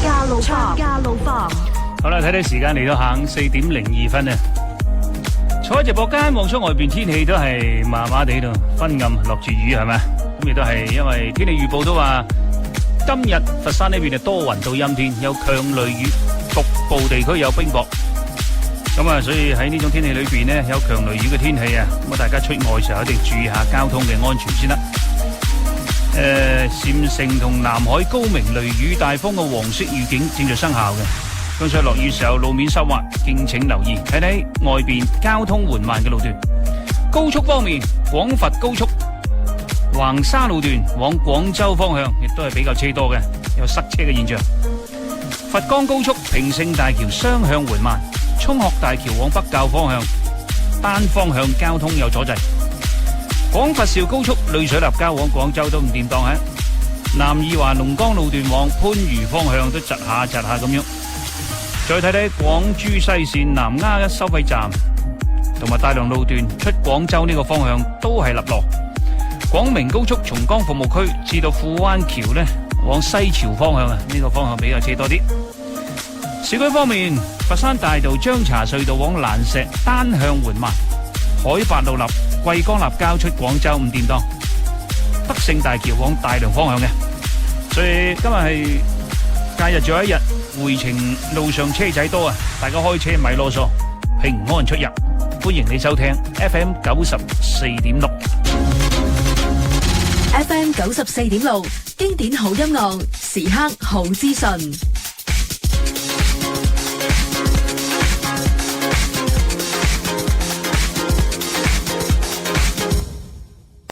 暢價路房。好啦，睇睇時間嚟到下午4:02啊！坐喺直播間望出外邊天氣都係麻麻地度，昏暗落住雨係咪？咁亦都係因為天氣預報都話今日佛山呢邊係多雲到陰天，有強雷雨，局部地區有冰雹。咁啊，所以喺呢種天氣裏邊呢，有強雷雨嘅天氣啊，咁啊大家出外嘅時候一定注意下交通嘅安全先得。禪城同南海高明雷雨大風嘅黃色預警正在生效嘅，咁所以落雨時候路面濕滑，敬請留意。睇睇外邊交通緩慢嘅路段。高速方面，廣佛高速橫沙路段往廣州方向亦都係比較車多嘅，有塞車嘅現象。佛岡高速平勝大橋雙向緩慢，涌鶴大橋往北滘方向單方向交通有阻滯。廣佛肇高速濾水立交往廣州都唔掂當啊！南二環龍崗路段往番禺方向都窒下咁樣。再睇睇廣珠西線南丫收費站同埋大良路段出廣州呢個方向都係立落。廣明高速松江服務區至到富灣橋呢，往西樵方向啊，呢個方向比較車多啲。市區方面，佛山大道張槎隧道往蘭石單向緩慢，海八路立桂江立交出廣州唔掂當，德勝大橋往大良方向嘅。所以今日係假日最後一日，回程路上車仔多啊，大家開車咪囉嗦，平安出入。歡迎你收聽 FM 94.6。FM 94.6，經典好音樂，時刻好資訊。